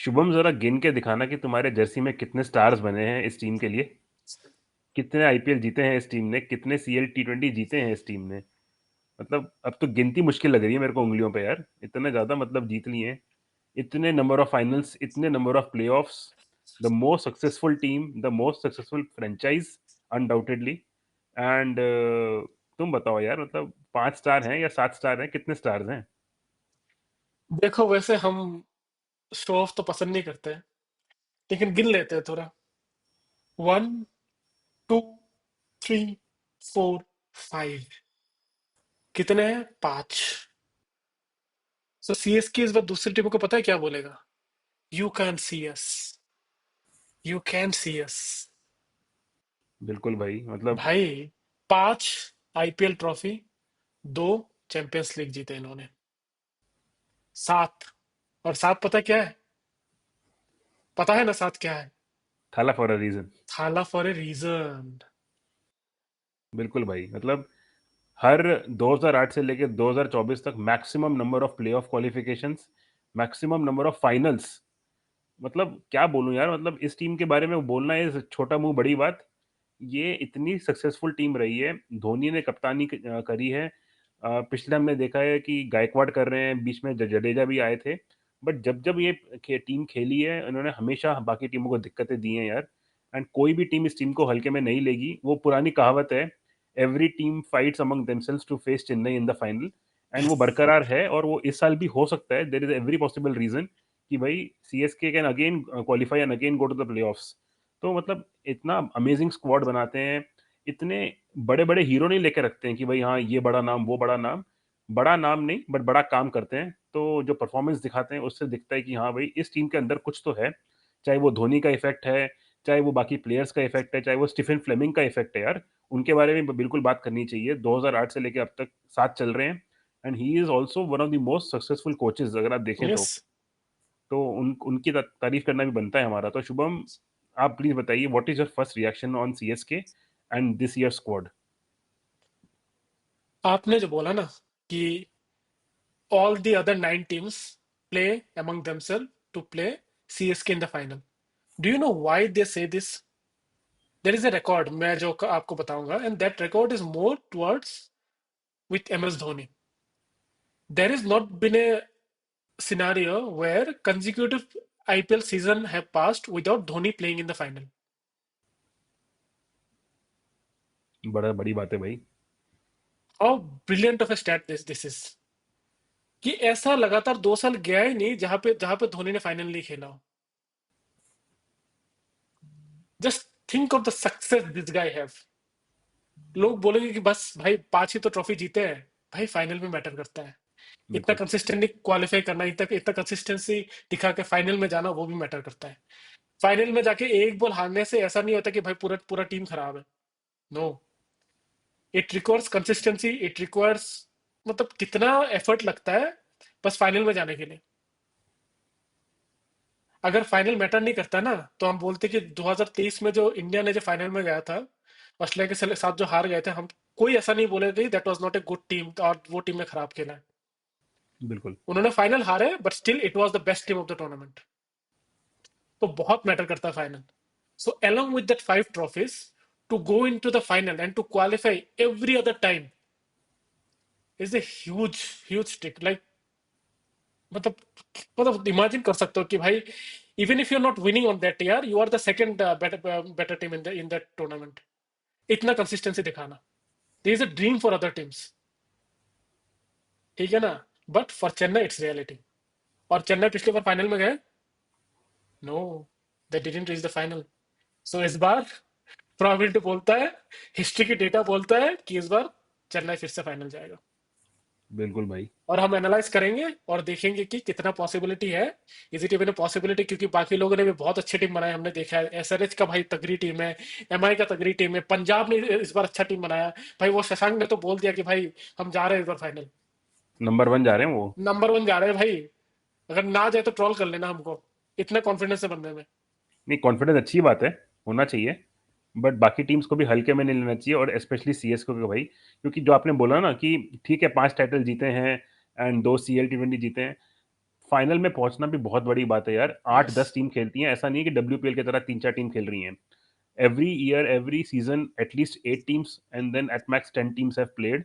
शुभम जरा गिन के दिखाना कि तुम्हारे जर्सी में कितने स्टार्स बने हैं इस टीम के लिए। कितने आईपीएल जीते हैं इस टीम ने, कितने सीएल टी20 जीते हैं इस टीम ने। मतलब अब तो गिनती मुश्किल लग रही है मेरे को उंगलियों पे यार, इतने ज्यादा मतलब जीत लिए हैं। इतने नंबर ऑफ फाइनल्स, इतने number of playoffs. The most successful team, the most successful franchise, undoubtedly. And तुम बताओ यार, मतलब 5 स्टार हैं या 7 स्टार हैं, कितने स्टार्स हैं? देखो, वैसे हम शो ऑफ तो पसंद नहीं करते हैं, लेकिन गिन लेते हैं थोड़ा। 1, 2, 3, 4, 5। कितने हैं? 5। सो सीएसके इस बार दूसरी टीमों को पता है क्या बोलेगा? You can see us, you can see us. बिल्कुल भाई, मतलब भाई, 5 आईपीएल ट्रॉफी, 2 चैंपियंस लीग जीते इन्होंने। 7। और 7 पता क्या है? पता है ना 7 क्या है? थाला फॉर अ रीजन। थाला फॉर ए रीजन। बिल्कुल भाई, मतलब हर 2008 से लेकर 2024 तक maximum number of playoff qualifications, maximum number of finals. मतलब क्या बोलूं यार, मतलब इस टीम के बारे में बोलना है छोटा मुंह बड़ी बात। ये इतनी सक्सेसफुल टीम रही है। धोनी ने कप्तानी करी है। पिछले हमने देखा है कि गायकवाड़ कर रहे हैं, बीच में जडेजा भी आए थे। बट जब जब ये टीम खेली है, इन्होंने हमेशा बाकी टीमों को दिक्कतें दी हैं यार। एंड कोई भी टीम इस टीम को हल्के में नहीं लेगी। वो पुरानी कहावत है, every team fights among themselves to face Chennai in the final. And वो बरकरार है, और वो इस साल भी हो सकता है। There is every possible reason कि भाई CSK can again qualify and again go to the playoffs. तो मतलब इतना अमेजिंग स्क्वाड बनाते हैं। इतने बड़े बड़े हीरो नहीं लेके रखते हैं कि भाई हाँ ये बड़ा नाम वो बड़ा नाम। बड़ा नाम नहीं, बट बड़ा काम करते हैं। तो जो परफॉर्मेंस दिखाते हैं उससे दिखता है कि हाँ भाई इस टीम के अंदर कुछ तो है। चाहे वो धोनी का इफेक्ट है, चाहे वो बाकी प्लेयर्स का इफेक्ट है, चाहे वो स्टीफन फ्लेमिंग का इफेक्ट है यार। उनके बारे में बिल्कुल बात करनी चाहिए। 2008 से लेकर अब तक साथ चल रहे हैं। And he is also one of the most successful coaches अगर आप देखें यस। तो उनकी तारीफ करना भी बनता है हमारा। तो शुभम, आप प्लीज बताइए, what is your first reaction on CSK and this year squad? आपने जो बोला ना कि all the other 9 teams play among themselves to play CSK in the final. Do you know why they say this? There is a record मैं जो आपको बताऊंगा, and that record is more towards with MS Dhoni. There has not been a scenario where consecutive IPL season have passed without Dhoni playing in the final. बड़ा बड़ी बात है भाई। How brilliant of a stat this is. कि ऐसा लगातार 2 साल गया ही नहीं जहां पे धोनी ने फाइनल नहीं खेला हो। Just think of the success this guy have. लोग बोलेंगे कि बस भाई 5 ही तो ट्रॉफी जीते हैं। भाई फाइनल में मैटर करता है। इतना बिल्कुल। कंसिस्टेंटली क्वालिफाई करना, इतना इतना कंसिस्टेंसी दिखा के फाइनल में जाना, वो भी मैटर करता है। फाइनल में जाके एक बॉल हारने से ऐसा नहीं होता कि भाई पूरा पूरा टीम खराब है। No, it requires consistency, it requires, मतलब कितना एफर्ट लगता है बस फाइनल में जाने के लिए। अगर फाइनल मैटर नहीं करता ना, तो हम बोलते कि 2023 में जो इंडिया ने जो फाइनल में गया था ऑस्ट्रेलिया के साथ जो हार गए थे हम, कोई ऐसा नहीं बोलेगा कि that was not a good team और वो टीम ने खराब खेला है। बिल्कुल। उन्होंने फाइनल हारे, but still it was the best team of the tournament. तो बहुत मैटर करता है final. So along with that 5 trophies, to go into the final and to qualify every other time is a huge stick, like, मतलब मतलब imagine कर सकते हो कि भाई, even if you are not winning on that year, you are the second better team in that tournament. इतना consistency दिखाना, this is a dream for other teams. ठीक है ना? But for Chennai it's reality. और चेन्नई पिछली बार फाइनल में गए? No, they didn't reach the final. So इस बार प्रोबेबिलिटी बोलता है, हिस्ट्री की डेटा बोलता है कि इस बार चेन्नई फिर से फाइनल जाएगा। बिल्कुल भाई। और हम एनालाइज करेंगे और देखेंगे कि कितना पॉसिबिलिटी है। Is it even a possibility? क्योंकि बाकी लोगों ने भी बहुत अच्छी टीम बनाई, हमने देखा है। एसआरएच का भाई तगड़ी टीम है, एमआई का तगड़ी टीम है, पंजाब ने इस बार अच्छा टीम बनाया। भाई वो शशांक ने तो बोल दिया कि भाई हम जा रहे हैं इस बार फाइनल। नंबर 1 जा रहे हैं वो। नंबर 1 जा रहे हैं भाई। अगर ना जाए तो ट्रोल कर लेना हमको, इतना कॉन्फिडेंस है बंदे में। नहीं, कॉन्फिडेंस अच्छी बात है, होना चाहिए। बट बाकी टीम्स को भी हल्के में नहीं लेना चाहिए, और स्पेशली सीएसके को भाई। क्योंकि जो आपने बोला ना कि ठीक है 5 टाइटल जीते हैं एंड 2 सीएल टी20 जीते हैं। फाइनल में पहुंचना भी बहुत बड़ी बात है यार। आठ यस। दस टीम खेलती हैं, ऐसा नहीं है कि WPL की तरह 3-4 टीम खेल रही हैं। every year, every season, at least 8 teams, and then at max 10 teams have played,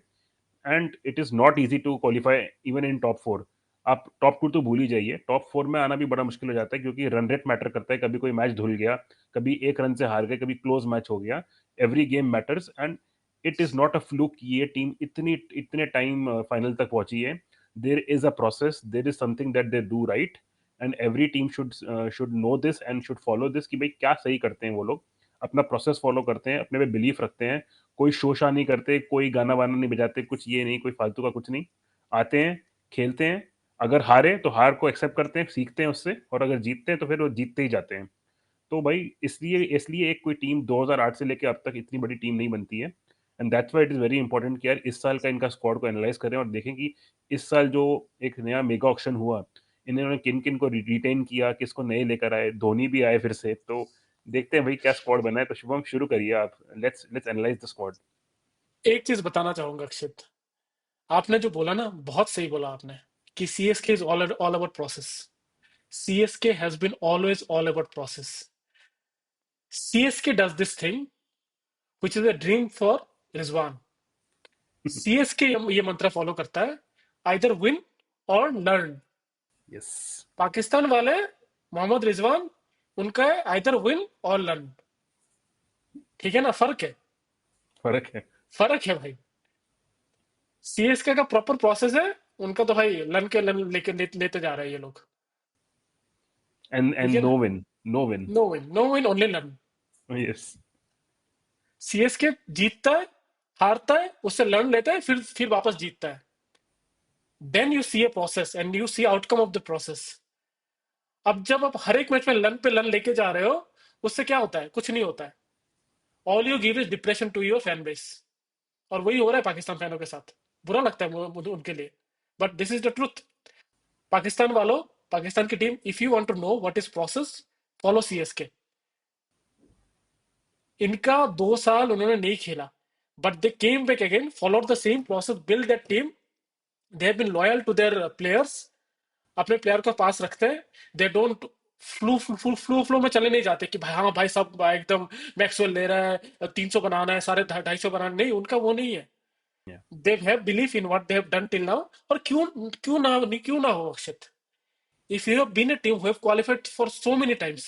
and it is not easy to qualify even in top 4। आप टॉप 2 तो भूल ही जाइए, टॉप 4 में आना भी बड़ा मुश्किल हो जाता है, क्योंकि रन रेट मैटर करता है। कभी कोई मैच धुल गया, कभी 1 रन से हार गए, कभी क्लोज मैच हो गया। Every game matters, and it is not a fluke कि ये टीम इतनी इतने टाइम फाइनल तक पहुंची है। There is a process, there is something that they do right, and every team should know this and should follow this, कि भाई क्या सही करते हैं वो लोग। अपना प्रोसेस फॉलो करते हैं, अपने पे बिलीफ रखते हैं, कोई शोशा नहीं करते, कोई गाना वाना नहीं बजाते, कुछ ये नहीं, कोई फालतू का कुछ नहीं। आते हैं, खेलते हैं, अगर हारे तो हार को एक्सेप्ट करते हैं, सीखते हैं उससे, और अगर जीतते हैं तो फिर वो जीतते ही जाते हैं। तो भाई इसलिए इसलिए एक कोई टीम 2008 से लेके अब तक इतनी बड़ी टीम नहीं बनती है। And that's why it is very important कि यार इस साल का इनका स्क्वाड को एनालाइज करें और देखें कि इस साल जो एक नया मेगा ऑक्शन हुआ, इन्होंने किन किन को रिटेन किया, किसको नए लेकर आए, धोनी भी आए फिर से। तो देखते हैं भाई क्या स्क्वाड बना है। तो शुभम शुरू करिए आप, लेट्स एनालाइज द स्क्वाड। एक चीज बताना चाहूंगा अक्षित, आपने जो बोला ना बहुत सही बोला आपने कि CSK is all about process. CSK has been always all about process. CSK does this thing which is a dream for Rizwan. CSK ये मंत्र फॉलो करता है, either win or learn. Yes. Pakistan वाले, मोहम्मद रिजवान, उनका है आइदर विन और लर्न। ठीक है ना, फर्क है। फर्क है। फर्क है भाई। सीएसके का प्रॉपर प्रोसेस है, उनका तो भाई लन के लन लेते जा रहे हैं ये लोग। एंड ठीक एंड है ना, no win, no win. No win, no win only learn. Yes. CSK जीतता है, हारता है, उससे लर्न लेता है, फिर वापस जीतता है। Then you see a process and you see outcome of the process. अब जब आप हर एक मैच में लन पे लन लेके जा रहे हो, उससे क्या होता है? कुछ नहीं होता है। All you give is depression to your fan base. और वही हो रहा है पाकिस्तान फैनों के साथ। बुरा लगता है मुझे उनके लिए, but this is the truth. Pakistan वालों, पाकिस्तान की team, if you want to know what is process, follow CSK. इनका 2 साल उन्होंने नहीं खेला, but they came back again, followed the same process, build that team. They have been loyal to their players. अपने player को पास रखते हैं। दे डोंट फ्लू में चले नहीं जाते कि भाई हाँ भाई सब एकदम मैक्सवेल ले रहा है, 300 बनाना है, साढ़े 250 बनाना, नहीं, उनका वो नहीं है। या they have belief in what they have done till now. और क्यों ना हो अक्षित, if you have been a team who have qualified for so many times,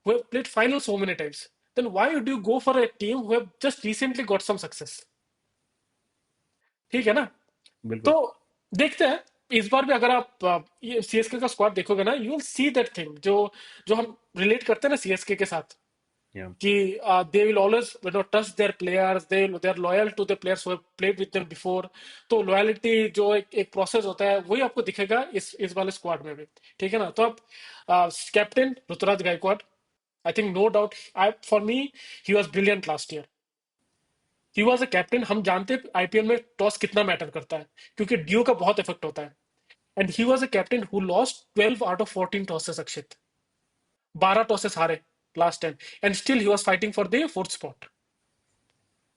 who have played final so many times, then why would you go for a team who have just recently got some success? ठीक है ना? तो बिल्कुल। देखते हैं। इस बार भी अगर आप ये सीएसके का स्क्वाड देखोगे ना, you will see that thing जो जो हम रिलेट करते हैं ना सीएसके के साथ, या कि they will always trust their players, they are loyal to the players who have played with them before. तो लॉयलिटी जो एक प्रोसेस होता है, वही आपको दिखेगा इस वाले स्क्वाड में भी। ठीक है ना? तो आप captain Ruturaj Gaikwad, I think no doubt, I for me he was brilliant last year. He was a captain. हम जानते हैं आईपीएल में टॉस कितना मैटर करता है, क्योंकि ड्यू का बहुत इफेक्ट होता है। And he was a captain who lost 12 out of 14 tosses Akshit. 12 tosses हारे last time, and still he was fighting for the fourth spot.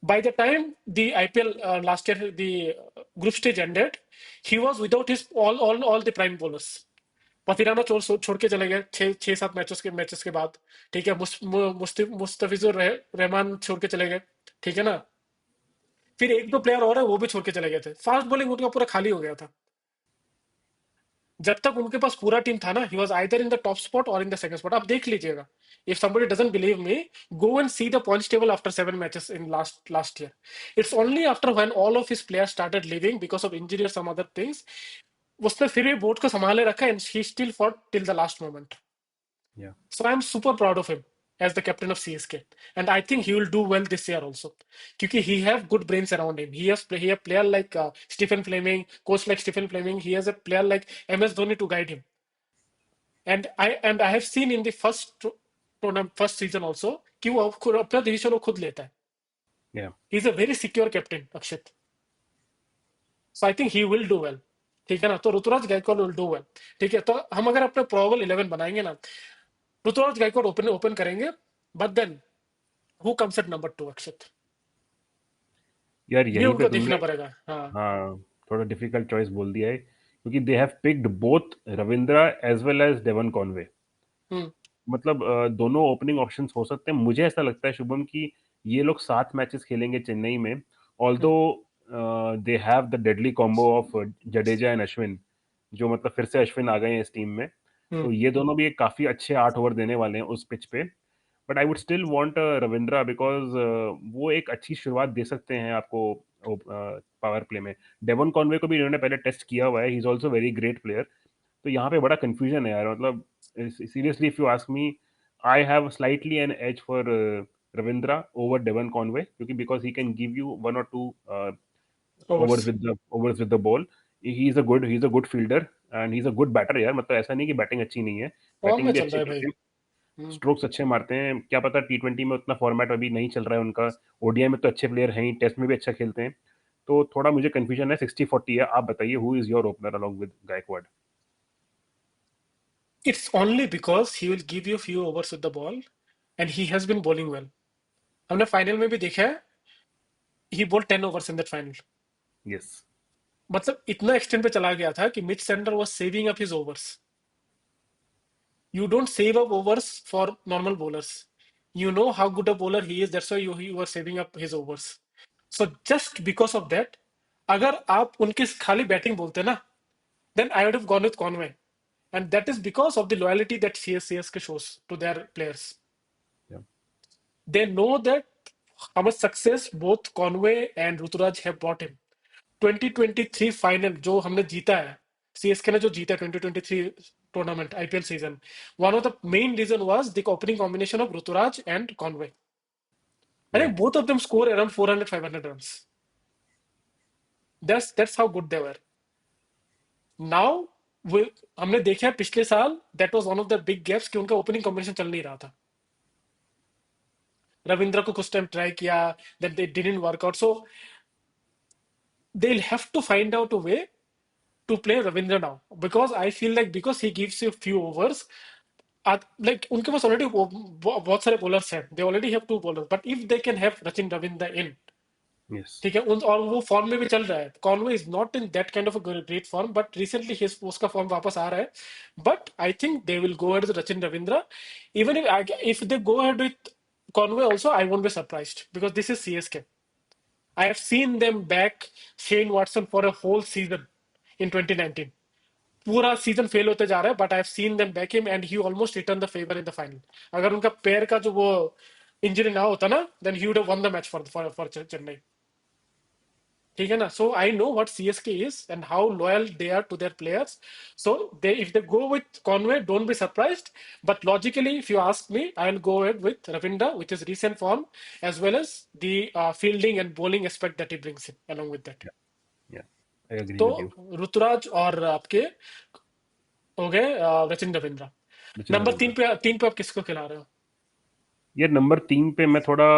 By the time the IPL last year, the group stage ended, he was without his all the prime bowlers. Pathirana छोड़ के चले गए 6-7 matches के बाद। ठीक है, मुस्तफिजुर रहमान छोड़ के चले गए। ठीक है ना? फिर एक दो प्लेयर और है, वो भी छोड़ के चले गए थे। फास्ट बॉलिंग उनका पूरा खाली हो गया था। जब तक उनके पास पूरा टीम था ना, he was either in the top spot और इन द सेकंड स्पॉट। आप देख लीजिएगा, if somebody doesn't believe me, go and see the points table after 7 matches in last year. It's only after when all of his players started leaving because of injury or some other things, उसने फिर भी board को संभाले रखा, and he still fought till the last moment. या So I'm super proud of him as the captain of CSK, and I think he will do well this year also, because he have good brains around him. He have player like Stephen Fleming, coach like Stephen Fleming. He has a player like MS Dhoni to guide him. And I have seen in the first season also कि वो अपना decision वो खुद लेता है. या He is a very secure captain, Akshit. So I think he will do well. ठीक है ना? तो Rituraj Gaekwad will do well. ठीक है, तो हम अगर अपने प्रोबेबल 11 बनाएंगे ना, ऋतुराज गायकवाड़ ओपन ओपन करेंगे, but then who comes at number 2 Akshit? यार ये यहीं पे उनको तुमने, देखना पड़ेगा। हाँ, हाँ, थोड़ा डिफिकल्ट चॉइस बोल दिया है। क्योंकि they have picked both Ravindra as well as Devon Conway. Hmm. मतलब दोनों ओपनिंग ऑप्शंस हो सकते हैं। मुझे ऐसा लगता है शुभम कि ये लोग 7 मैचेस खेलेंगे चेन्नई में, although hmm. They have the deadly combo of Jadeja and Ashwin, जो मतलब फिर से अश्विन आ गए हैं इस टीम में। तो हम्म। ये दोनों भी एक काफी अच्छे 8 ओवर देने वाले हैं उस पिच पे। But I would still want Ravindra, because वो एक अच्छी शुरुआत दे सकते हैं आपको पावर प्ले में। डेवन कॉनवे को भी इन्होंने पहले टेस्ट किया हुआ है, he is also very great player. तो यहाँ पे बड़ा कंफ्यूजन है यार, मतलब seriously if you ask me, I have slightly an edge for Ravindra over Devon Conway, क्योंकि because he can give you 1 or 2 overs. overs with the ball. He's a good fielder and he's a good batter यार। मतलब ऐसा नहीं कि batting अच्छी नहीं है, form batting में भी चल अच्छी रहा है भाई। करते हैं, हम्म। स्ट्रोक्स अच्छे मारते हैं। क्या पता T20 में उतना फॉर्मेट अभी नहीं चल रहा है उनका, ओडीआई में तो अच्छे प्लेयर हैं ही, टेस्ट में भी अच्छा खेलते हैं। तो थोड़ा मुझे कंफ्यूजन है, 60-40 है। आप बताइए, who is your opener along with Gaikwad? It's only because he will give you few overs with the ball and he has been bowling well. हमने फाइनल में भी देखा है, he bowled 10 overs in that final. Yes. मतलब इतना extend पे चला गया था कि Mitch centre was saving up his overs. You don't save up overs for normal bowlers. You know how good a bowler he is, that's why you are saving up his overs. So just because of that, अगर आप उनके खाली batting बोलते ना, then I would have gone with Conway. And that is because of the loyalty that CSK shows to their players. They know that how much success both Conway and Ruturaj have brought him. 2023 final जो हमने जीता है, CSK ने जो जीता 2023 tournament IPL season, one of the main reason was the opening combination of Ruturaj and Conway. I या think both of them score around 400 500 runs. That's how good they were. Now हमने देखा है पिछले साल, that was one of the big gaps कि उनका opening combination चल नहीं रहा था. रविंद्र को कुछ टाइम ट्राई किया, that they didn't work out. So they'll have to find out a way to play Ravindra now, because I feel like because he gives you few overs, like उनके पास already बहुत सारे bowlers हैं, they already have two bowlers, but if they can have Rachin Ravindra in, yes. ठीक है, और वो form में भी चल रहा है. Conway is not in that kind of a great form, but recently उसका फॉर्म वापस आ रहा है. But I think they will go ahead with Rachin Ravindra. Even if they go ahead with Conway also, I won't be surprised because this is CSK. I have seen them back Shane Watson for a whole season in 2019. पूरा season fail होते जा रहा है, but I have seen them back him and he almost return the favour in the final. अगर उनका पैर का जो वो इंजरी ना होता ना, then he would have won the match for Chennai. ठीक है ना. So I know what CSK is and how loyal they are to their players. So they if they go with Conway, don't be surprised. But logically if you ask me, I will go ahead with Ravindra with his recent form as well as the fielding and bowling aspect that he brings in along with that. या I agree तो with you. Rituraj और आपके हो गए Rachin Ravindra. Sachin number Ravindra. तीन पे आप किसको खिला रहे हो? यार नंबर 3 पे मैं थोड़ा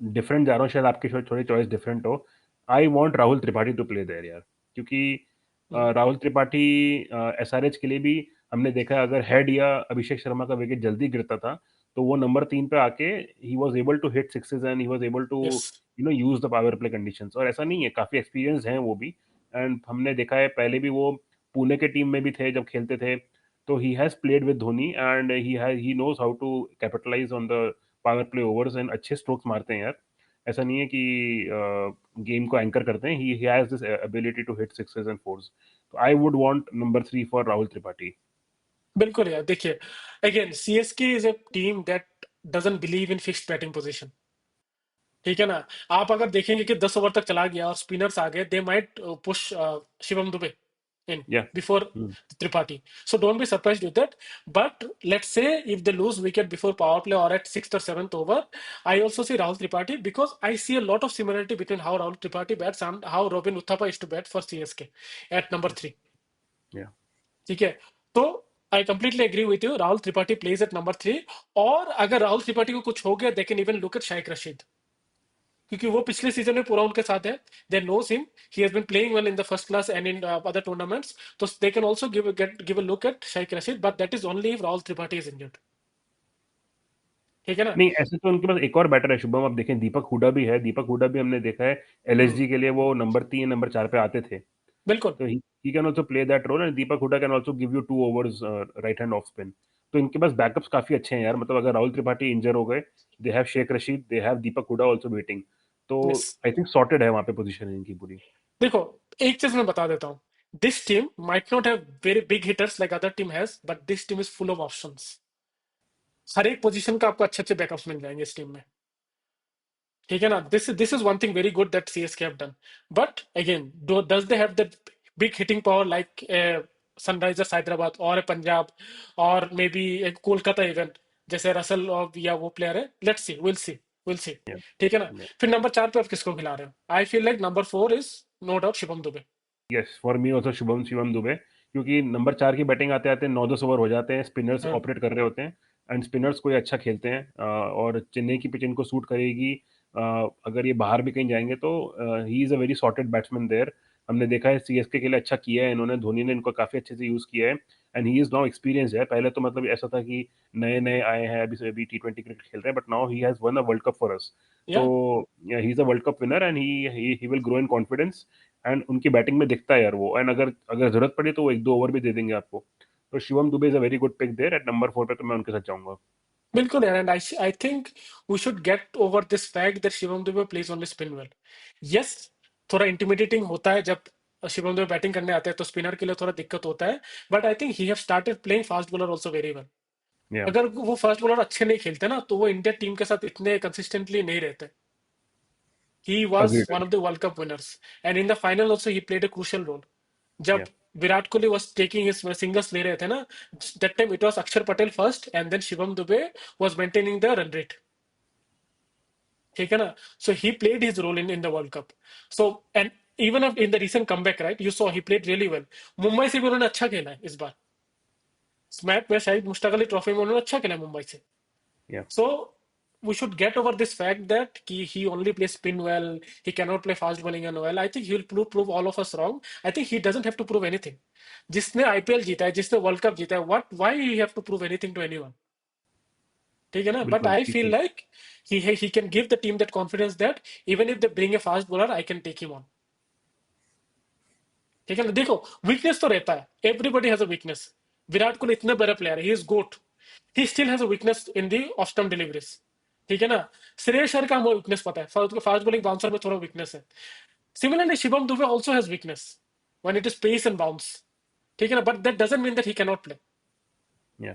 डिफरेंट जा रहा हूँ, शायद आपकी थोड़ी चॉइस डिफरेंट हो। I want Rahul Tripathi to play there यार, क्योंकि हम्म. राहुल त्रिपाठी एसआरएच के लिए भी हमने देखा है, अगर हेड या अभिषेक शर्मा का विकेट जल्दी गिरता था तो वो नंबर 3 पे आके he was able to hit sixes and he was able to yes. Use the power play conditions. और ऐसा नहीं है, काफी एक्सपीरियंस हैं वो भी। एंड हमने देखा है पहले भी वो पुणे के टीम में भी थे जब खेलते थे, तो he has played with Dhoni and he knows how to capitalise on the power play overs and अच्छे स्ट्रोक्स मारते हैं यार। ऐसा नहीं है कि गेम को एंकर करते हैं, he has this ability to hit sixes and fours. तो I would want number 3 for Rahul Tripathi. बिल्कुल यार. देखिए, again CSK is a team that doesn't believe in fixed batting position. ठीक है ना. आप अगर देखेंगे कि 10 ओवर तक चला गया और स्पिनर्स आ गए, they might push Shivam Dubey in या। before Tripathi. So don't be surprised with that. But let's say if they lose wicket before power play or at 6th or 7th over, I also see Rahul Tripathi because I see a lot of similarity between how Rahul Tripathi bats and how Robin Uthappa is to bat for CSK at number 3. या। ठीक है. तो I completely agree with you. Rahul Tripathi plays at number 3. और अगर राहुल त्रिपाठी को कुछ हो गया, they can even look at Shaikh Rashid. क्योंकि वो पिछले सीजन में पूरा उनके साथ है. They knows him, he has been playing well in the first class and in other tournaments. तो they can also give a look at Shaik Rasheed, but that is only if Rahul Tripathi is injured. ठीक है ना. नहीं, ऐसे तो उनके पास एक और बैटर है शुभम, आप देखें दीपक हुडा भी है। दीपक हुडा भी हमने देखा है हम्म. एलएसजी के लिए वो नंबर 3 नंबर 4 पे आते थे। बिल्कुल। तो he can also play that role, and Deepak Hooda can also give you 2 overs right hand off spin. तो इनके पास बैकअप्स काफी अच्छे हैं यार, मतलब अगर राहुल त्रिपाठी इंजर हो गए, they have Shaik Rasheed, they have Deepak Hooda also waiting. तो यस। आई थिंक सॉर्टेड है वहां पे पोजीशन इनकी पूरी। देखो, एक चीज मैं बता देता हूँ, this team might not have very big hitters like other team has, but this team is full of options. हर एक पोजीशन का आपको अच्छे अच्छे बैकअप्स मिल जाएंगे इस टीम में। ठीक है ना? This is one thing very good that CSK have done. But again, does they have that big hitting power like Sunrisers Hyderabad और पंजाब और मे बी एक कोलकाता इवन, जैसे रसल और या वो प्लेयर है? Let's see, will see. ठीक है ना? फिर नंबर 4 पे आप किसको खिला रहे हो? I feel like number 4 is no doubt Shivam Dube. Yes, for me also Shubham Shivam Dube, क्योंकि नंबर 4 की बैटिंग आते आते 9-10 ओवर हो जाते हैं, स्पिनर्स हाँ। ऑपरेट कर रहे होते हैं, एंड स्पिनर्स कोई अच्छा खेलते हैं, और चेन्नई की पिच इनको सूट करेगी। अगर ये बाहर भी कहीं जाएंगे तो he is a very sorted batsman there. हमने देखा है सीएसके के लिए अच्छा किया है इन्होंने, धोनी ने इनको काफ़ी अच्छे से यूज़ किया है, and he is now experience है। पहले तो मतलब ऐसा था कि नए नए आए हैं, अभी से अभी T20 क्रिकेट खेल रहे हैं, but now he has one a world cup for us. तो या ही is a world cup winner, and he will grow in confidence, and उनकी बैटिंग में दिखता है यार वो, एंड अगर अगर जरूरत पड़ी तो वो 1-2 ओवर भी दे देंगे आपको। तो Shivam Dube is a very good pick there at number 4 पे, तो मैं उनके साथ जाऊंगा। बिल्कुल यार, and I think we should get over this fact that Shivam Dube plays only spin well. Yes, थोड़ा इंटिमिडेटिंग होता है जब शिवम दुबे बैटिंग करने आते हैं, तो स्पिनर के लिए थोड़ा दिक्कत होता है। But I think he have started playing fast bowler also very well. या अगर वो फास्ट बॉलर अच्छे नहीं खेलते ना, तो वो इंडिया टीम के साथ इतने कंसिस्टेंटली नहीं रहते। He was one agreed. Of the world cup winners, and in the final also he played a crucial role. जब या Virat Kohli was taking his singles ले रहे थे ना, that time it was Akshar Patel first and then Shivam Dube was maintaining the run rate. ठीक है ना? So he played his role in in the world cup. So and even in the recent comeback, right, you saw he played really well. Mumbai से भी उन्होंने अच्छा खेला है इस बार। स्मैट में शायद मुश्ताक अली ट्रॉफी में उन्होंने अच्छा खेला है मुंबई से। या सो we should get over this fact that he only plays spin well, he cannot play fast bowling and well. I think he'll prove all of us wrong. I think he doesn't have to prove anything. जिसने IPL जीता है, जिसने world cup जीता है, what why he have to prove anything to anyone? ठीक है ना? But बिल्कुल आई ठीक फील है। Like he can give the team that confidence that even if they bring a fast bowler, I can take him on. ठीक है ना? देखो, वीकनेस तो रहता है, everybody has a weakness. Virat Kohli इतना बड़ा प्लेयर है, he is GOAT, he still has a weakness in the off stump deliveries. ठीक है ना? श्रेयस अय्यर का हमें वीकनेस पता है, फास्ट बॉलिंग बाउंसर में थोड़ा वीकनेस है। Similarly Shivam Dube also has weakness when it is pace and bounce. ठीक है ना? But that doesn't mean that he can not play. या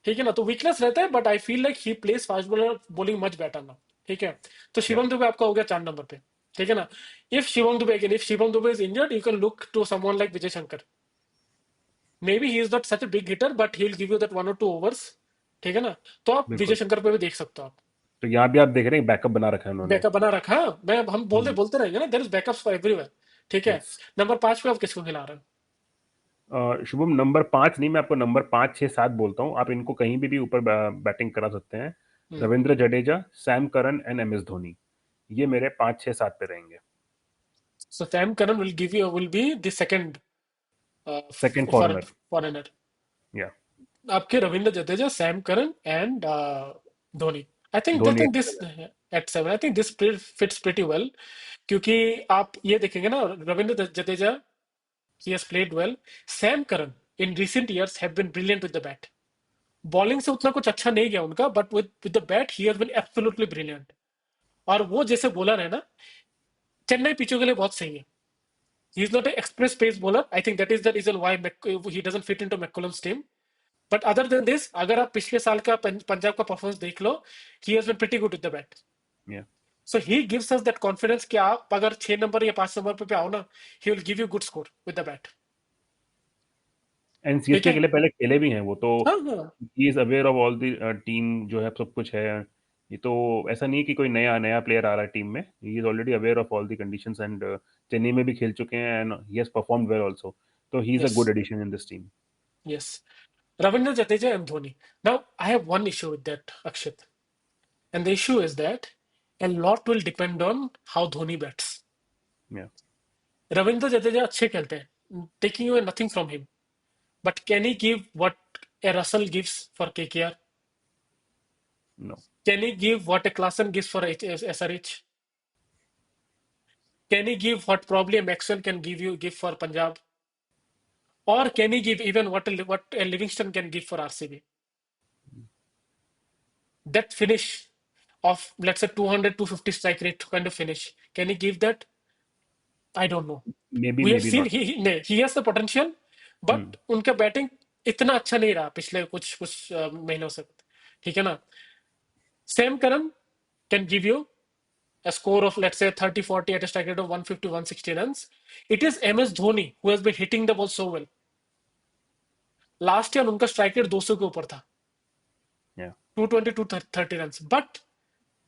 ठीक है ना? तो वीकनेस रहता है, but I feel like he plays fast bowler bowling much better now. ठीक है? तो या शिवम दुबे आपका हो गया 4 नंबर पे। ठीक है ना? If Shivam Dube is injured, you can look to someone like Vijay Shankar. Maybe he is not such a big hitter, but he will give you that 1 or 2 overs। ठीक है ना? तो आप विजय बिल्कुल। शंकर पे भी देख सकते हो आप। तो यहाँ भी आप देख रहे हैं बैकअप बना रखा है उन्होंने। बैकअप बना रखा। मैं हम बोलते बोलते रहेंगे ना, there is backups for everywhere. ठीक है? यस। नंबर 5 पे आप किसको खिला रहे हो? शुभम नंबर 5 नहीं, मैं आपको नंबर 5, 6, 7 बोलता हूँ, आप इनको कहीं भी ऊपर बैटिंग करा सकते हैं। हम्म। Ravindra Jadeja, Sam Curran and M S Dhoni, ये मेरे 5, 6, 7 पे रहेंगे। So Sam Curran will be the second second for foreigner. Foreigner. या आपके Ravindra Jadeja, Sam Curran and Dhoni. I Dhoni think at this 7। At 7, I think this fits pretty well. क्योंकि आप ये देखेंगे ना, Ravindra Jadeja, he has played well. Sam Curran in recent years have been brilliant with the bat. Bowling से उतना कुछ अच्छा नहीं गया उनका, but with the bat he has been absolutely brilliant. और वो जैसे बॉलर है ना, चेन्नई पिचों के लिए बहुत सही है। He is not a express pace bowler, I think that is the reason why he doesn't fit into McCullum's team. But other than this, अगर आप पिछले साल का पंजाब का परफॉर्मेंस देख लो, he has been pretty good with the bat. या so he gives us that confidence कि आप अगर 6 नंबर या 5 नंबर पे आओ ना, ही will give you good score with the bat. And ठीक सीएसके है? के लिए पहले खेले भी हैं वो तो। हाँ हाँ। He is aware of all the team, जो है सब कुछ है। ये तो ऐसा नहीं है कि कोई नया नया प्लेयर आ रहा है टीम में, he is already aware of all the conditions, and Chennai में भी खेल चुके हैं, and he has performed well also. तो he is a yes good addition in this team. Yes. Ravindra Jadeja and Dhoni. Now, I have one issue with that, Akshit. And the issue is that a lot will depend on how Dhoni bats. या Ravindra Jadeja अच्छे खेलते हैं, taking away nothing from him. But can he give what a Russell gives for KKR? No. Can he give what a Klassen gives for SRH? Can he give what probably a Maxwell can give for Punjab? Or can he give even what a Livingston can give for RCB? That finish of, let's say, 200, 250 strike rate kind of finish. Can he give that? I don't know. Maybe, We have maybe seen not. he has the potential, Hmm. but उनका batting इतना अच्छा नहीं रहा पिछले कुछ कुछ महीनों से. ठीक है ना? Sam Curran can give you a score of, let's say, 30, 40 at a strike rate of 150, 160 runs. It is MS Dhoni who has been hitting the ball so well. Last year उनका स्ट्राइक रेट 200 के ऊपर था, Yeah. 220 to 30 run. But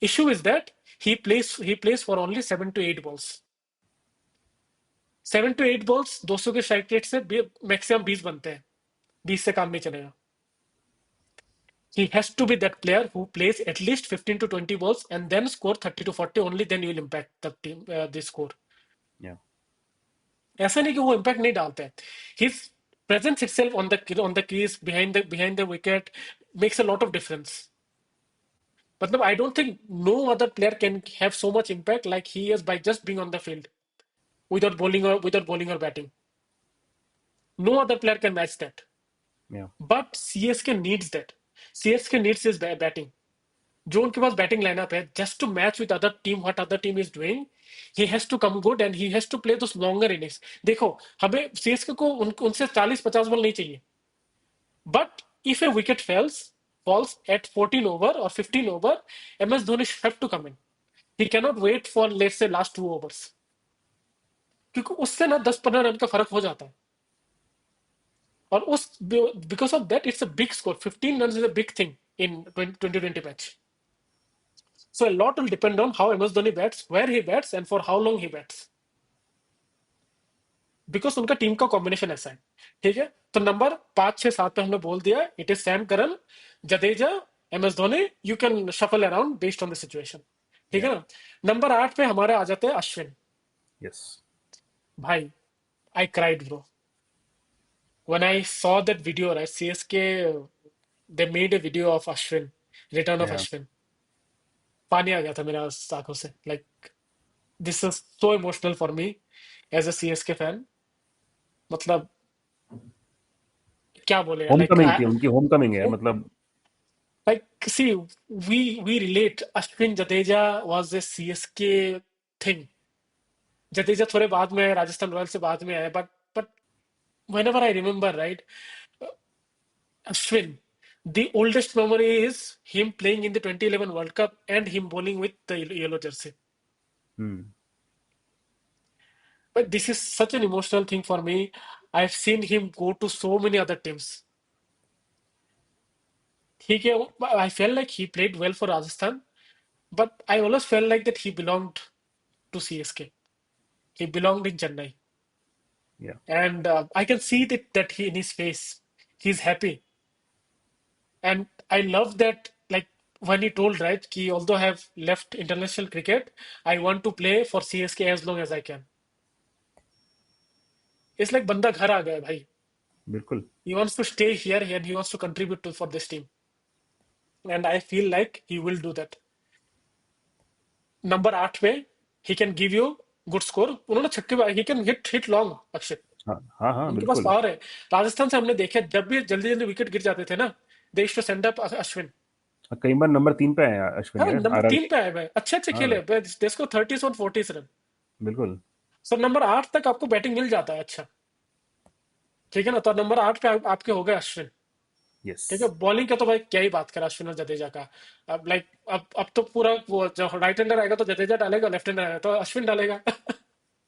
issue is that he plays for only 7 to 8 balls. 7 to 8 balls 200 के strike rate से maximum 20 बनते हैं. 20 से काम नहीं चलेगा. He has to be that player who plays at least 15 to 20 balls and then score 30 to 40. Only then you will impact the team, the score. Yeah. ऐसा नहीं कि वो इम्पैक्ट नहीं डालते हैं. His presence itself on the crease behind the wicket makes a lot of difference. मतलब I don't think no other player can have so much impact like he is by just being on the field without bowling or batting. No other player can match that. Yeah. But CSK needs that. CSK needs his batting. जो उनके पास batting lineup है, just to match with other team what other team is doing, he has to come good and he has to play those longer innings. देखो, हमें CSK को उनसे 40-50 ball नहीं चाहिए. But if a wicket falls at 14 over or 15 over, MS Dhoni have to come in. He cannot wait for, let's say, last 2 overs. क्योंकि उससे ना 10-15 run का फर्क हो जाता है. और उस because of that it's a big score. 15 runs is a big thing in 2020 match. So a lot will depend on how MS Dhoni bats, where he bats, and for how long he bats. Because उनका team का combination ऐसा है. ठीक है, तो number 5, 6, 7 पे हमने बोल दिया it is Sam Curran, Jadeja, MS Dhoni. You can shuffle around based on the situation. ठीक Yeah. है ना? नंबर 8 पे हमारे आ जाते हैं अश्विन. Yes. भाई, I cried bro when I saw that video, right? CSK, they made a video of Ashwin, return of Yeah. Ashwin. पानी आ गया था मेरे आंखों से. Like, this is so emotional for me as a CSK fan. मतलब क्या बोले, like Homecoming थी उनकी, होमकमिंग है मतलब. like see, we relate. Ashwin Jadeja was a CSK thing. Jadeja थोड़े बाद में राजस्थान रॉयल्स से बाद में आए, but whenever I remember, right, Ashwin, the oldest memory is him playing in the 2011 World Cup and him bowling with the yellow jersey. Hmm. But this is such an emotional thing for me. I've seen him go to so many other teams. ठीक है, I felt like he played well for Rajasthan, but I always felt like that he belonged to CSK. He belonged in Chennai. Yeah. And I can see that he in his face, he's happy. And I love that, like when he told, right, कि although I have left international cricket, I want to play for CSK as long as I can. It's like बंदा घर आ गया भाई. बिल्कुल. He wants to stay here and he wants to contribute for this team. And I feel like he will do that. Number 8 में he can give you good score. उन्होंने छक्के, he can hit long, Akshay. हाँ, हाँ, हाँ, उनके पास बिल्कुल. Power है. राजस्थान से हमने देखा जब भी जल्दी जल्दी विकेट गिर जाते थे ना, they used to send up Ashwin. कई बार नंबर 3 पे आए अश्विन हाँ, यार, नंबर आरआर 3 के. पे आए भाई, अच्छे अच्छे हाँ, खेले. इसको 30 और 40 रन. बिल्कुल. सो नंबर 8 तक आपको बैटिंग मिल जाता है. अच्छा, ठीक है ना? तो नंबर 8 पे आपके हो गए अश्विन. यस. ठीक है, बॉलिंग का तो भाई क्या ही बात करें अश्विन और जडेजा का. अब लाइक अब तो पूरा वो, जो राइट हैंडर आएगा तो जडेजा डालेगा, लेफ्ट हैंडर आएगा तो अश्विन डालेगा.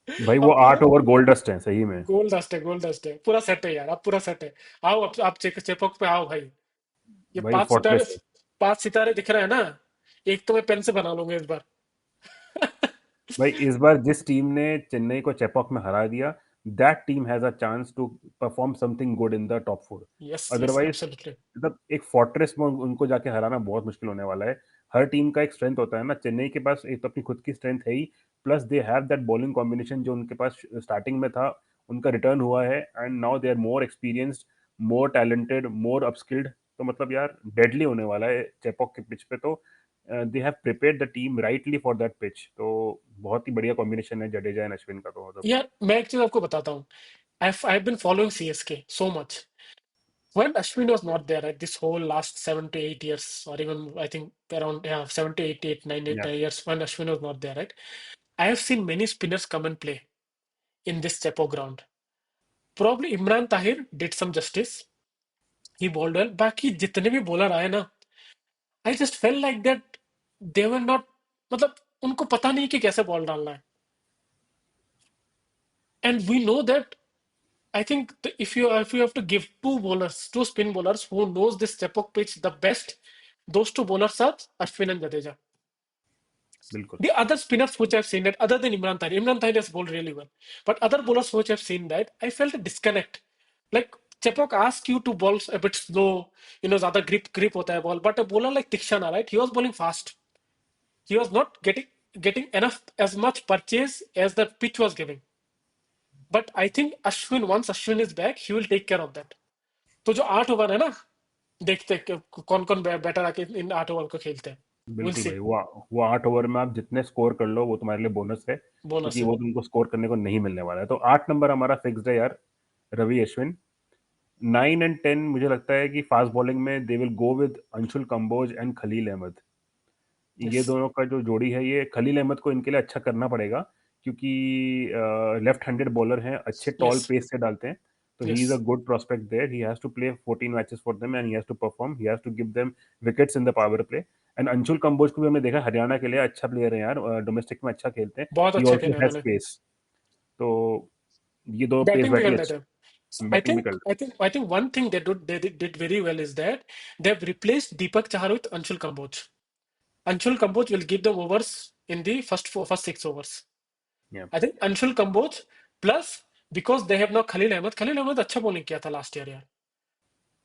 भाई वो अब पूरा 8 ओवर गोल्ड डस्ट है सही में. गोल डस्ट है, गोल डस्ट है. पूरा सेट है यार, अब पूरा सेट है. आओ, अब आप चेपॉक पे आओ भाई. ये भाई 5 सितारे, फोर्ट्रेस है. 5 सितारे दिख रहे हैं ना, एक तो मैं पेन से बना लूंगा इस बार. भाई इस बार जिस टीम ने चेन्नई को चेपॉक में हरा दिया, that team has a chance to perform something good in the top 4. Yes yes, otherwise absolutely. मतलब एक फोर्ट्रेस में उनको जाके हराना बहुत मुश्किल होने वाला है. हर टीम का एक स्ट्रेंथ होता है ना. चेन्नई के पास एक तो अपनी खुद की स्ट्रेंथ है ही, plus they have that bowling combination जो उनके पास स्टार्टिंग में था. उनका रिटर्न हुआ है and now they are more experienced, more talented, more upskilled. तो मतलब यार डेडली होने वाला है चेपॉक के पिच पे. तो they have prepared the team rightly for that pitch. तो बहुत ही बढ़िया कॉम्बिनेशन है जडेजा एंड अश्विन का. तो मतलब यार मैं एक चीज आपको बताता हूँ. I've been following CSK so much. When Ashwin was not there, right, this whole last 7 to 8 years, or even I think around, yeah, 7 to 8, 8, 9 या 10 years when Ashwin was not there, right, I have seen many spinners come and play in this Chepo ground. Probably Imran Tahir did some justice. He bowled well. बाकी जितने भी bowler आए ना, I just felt like that they were not, मतलब उनको पता नहीं कि कैसे बॉल डालना है. And we know that. I think if you have to give two spin bowlers who knows this Chepauk pitch the best, those two bowlers are Ashwin and Jadeja. बिल्कुल. The other spinners which I've seen that other than Imran Tahir has bowled really well, but other bowlers which I've seen that I felt a disconnect. Like Chepauk asked you to bowl a bit slow, ज़्यादा grip होता है ball, but a bowler like Tikshana, right, he was bowling fast. He was not getting enough as much purchase as the pitch was giving. But I think once Ashwin is back, he will take care of that. तो जो 8 over है ना, देखते हैं कौन कौन batter आके इन 8 over को खेलते हैं. विल बिल्कुल सी. भाई. वो 8 ओवर में आप जितने स्कोर कर लो वो तुम्हारे लिए बोनस है, बोनस क्योंकि है. वो तुमको स्कोर करने को नहीं मिलने वाला है. तो 8 नंबर हमारा फिक्स्ड है यार, रवि अश्विन. 9 एंड 10 मुझे लगता है कि फास्ट बॉलिंग में they will go with Anshul Kamboj and Khaleel Ahmed. ये यस. दोनों का जो जोड़ी है, ये खलील अहमद को इनके लिए अच्छा करना पड़ेगा, क्योंकि लेफ्ट हैंडेड बॉलर हैं, अच्छे टॉल यस. पेस से डालते हैं. तो he yes. Is a good prospect there. He has to play 14 matches for them and he has to perform. He has to give them wickets in the power play. And Anshul Kamboj को भी हमने देखा हरियाणा के लिए अच्छा प्लेयर है यार, domestic में अच्छा खेलते हैं. बहुत ही अच्छा ऑल्सो खेला हैज उन्होंने. पेस. तो ये दो पेस बैटिंग भी कर बैटरी लेते अच्छी. हैं. आई बैटिंग भी थिंक कर I think I think one thing they did very well is that they have replaced Deepak Chahar with Anshul Kamboj. Anshul Kamboj will give them overs in the first 6 overs. लेते हैं. I think Anshul Kamboj plus because they have now Khalil Ahmed. Khalil Ahmed अच्छा bowling किया था last year यार.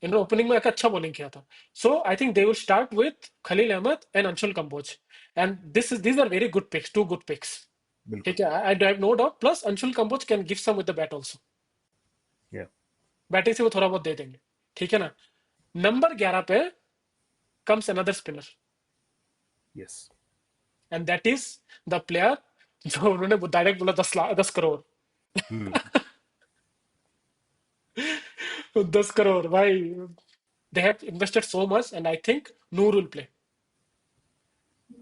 Opening में एक अच्छा bowling किया था. So I think they will start with Khaleel Ahmed and Anshul Kamboj. And these are very good picks, 2 good picks. बिल्कुल. ठीक है, I have no doubt. Plus Anshul Kamboj can give some with the bat also. Yeah. Batting से वो थोड़ा बहुत दे देंगे. ठीक है ना. नंबर 11 पे comes another spinner, yes. And that is the player जो उन्होंने डायरेक्ट बोला 10 करोड़. तो 10 करोड़ भाई. They have invested so much and I think Noor will play.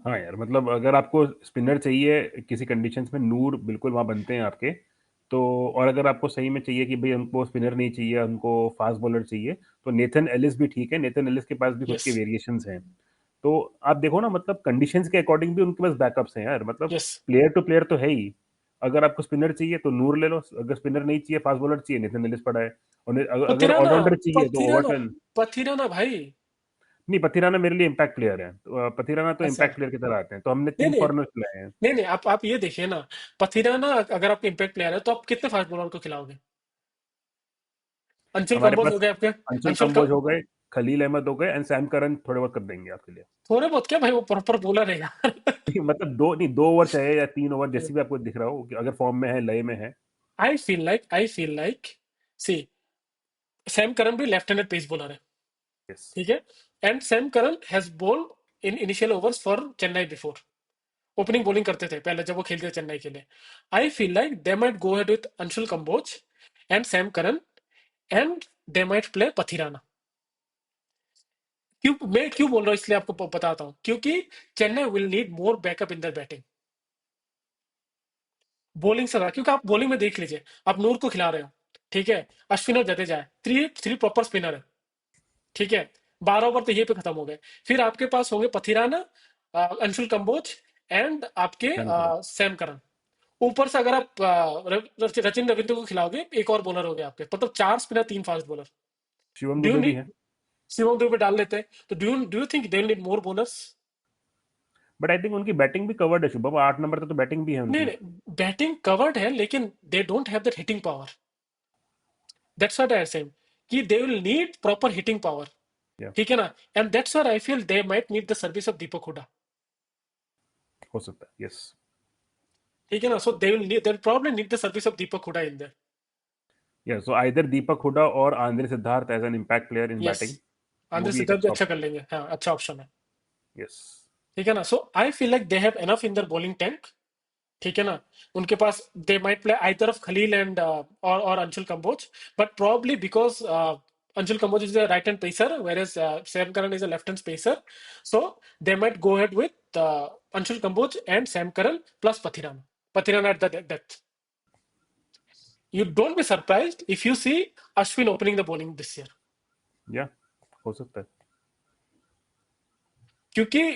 हाँ यार, मतलब अगर आपको स्पिनर चाहिए किसी कंडीशंस में, नूर बिल्कुल वहाँ बनते हैं आपके. तो और अगर आपको सही में चाहिए कि भाई हमको स्पिनर नहीं चाहिए, हमको फास्ट बॉलर चाहिए, तो नेथन एलिस भी ठीक है. नेथन एलिस के पास भी खुद यस. के वेरिएशंस हैं. तो आप देखो ना, मतलब कंडीशंस के अकॉर्डिंग भी उनके पास बैकअप्स हैं यार. मतलब यस. प्लेयर टू प्लेयर तो है ही. अगर आपको स्पिनर चाहिए तो नूर ले लो, अगर स्पिनर नहीं चाहिए, फास्ट बॉलर चाहिए, नेथन एलिस पड़ा है. और अगर पथिराना. ऑलराउंडर चाहिए तो पथिराना. ओवरटन. पथिराना भाई. नहीं, पथिराना मेरे लिए इम्पैक्ट प्लेयर है. तो पथिराना तो अच्छा. इम्पैक्ट प्लेयर की तरह आते हैं. तो हमने नहीं 3 नहीं. फॉरनर्स लाए हैं. नहीं नहीं, आप ये देखिए ना. पथिराना अगर आपके इम्पैक्ट प्लेयर है तो आप कितने फास्ट बॉलर को खिलाओगे? अंशुल हमारे कंबोज पास हो गए आपके. अंशुल अंशुल कंबोज कम. हो गए, खलील अहमद हो गए, एंड सैम करन थोड़े बहुत कर देंगे आपके लिए. थोड़े बहुत क्या भाई, वो प्रॉपर बॉलर है यार. मतलब दो नहीं, 2 ओवर चाहे या 3 ओवर, जैसे भी आपको दिख रहा हो कि अगर फॉर्म में है, लय में है. I feel like see Sam Curran भी लेफ्ट हैंडेड पेस बॉलर है. यस. ठीक है. And Sam Curran has bowled in initial overs for Chennai before. Opening bowling करते थे पहले जब वो खेलते थे चेन्नई के लिए. I feel like they might go head with Anshul Kamboj and Sam Curran and they might play Pathirana. मैं क्यों बोल रहा हूँ इसलिए आपको बताता हूँ. क्योंकि Chennai will need more backup in their batting. Bowling से क्योंकि आप बॉलिंग में देख लीजिए, आप नूर को खिला रहे हो. ठीक है. अश्विन और जडेजा है, थ्री थ्री प्रॉपर स्पिनर है. ठीक है. 12 ओवर तो ये पे खत्म हो गए. फिर आपके पास होंगे पथिराना, अंशुल कंबोज एंड आपके सैम करन. Sam Curran. ऊपर से अगर आप रचिन रविंद्र को खिलाओगे, एक और बॉलर हो गया आपके. मतलब 4 spinner, 3 fast bowler. Shivam do you Dubey भी नीड है. शिवम दुबे डाल लेते हैं. तो do you think they need more bowlers? But I think उनकी बैटिंग भी कवर्ड है शुभम. 8 नंबर तक तो बैटिंग भी है नहीं उनकी. नहीं, बैटिंग कवर्ड है लेकिन they don't have that hitting power. That's what I am saying कि they will need proper hitting power. Yeah. ठीक है ना. And that's what I feel they might need the service of Deepak Hooda. हो सकता है. Yes. ठीक है ना. So they will probably need the service of Deepak Hooda in there. Yeah, so either Deepak Hooda और Andre Siddarth as an impact player in yes. Batting. वो आंध्र भी एक सिद्धार्थ भी अच्छा अच्छा ऑप्शन. कर लेंगे. हाँ, अच्छा ऑप्शन है. यस. ठीक है ना. So I feel like they have enough in their bowling tank. ठीक है ना. उनके पास they might play either of Khaleel and और Anshul Kamboj, but probably because Anshul Kamboj is a right hand pacer, whereas Sam Curran is a left hand pacer. So they might go ahead with Anshul Kamboj and Sam Curran plus Pathirana. Pathirana at the depth. You don't be surprised if you see Ashwin opening the bowling this year. या हो सकता है. क्योंकि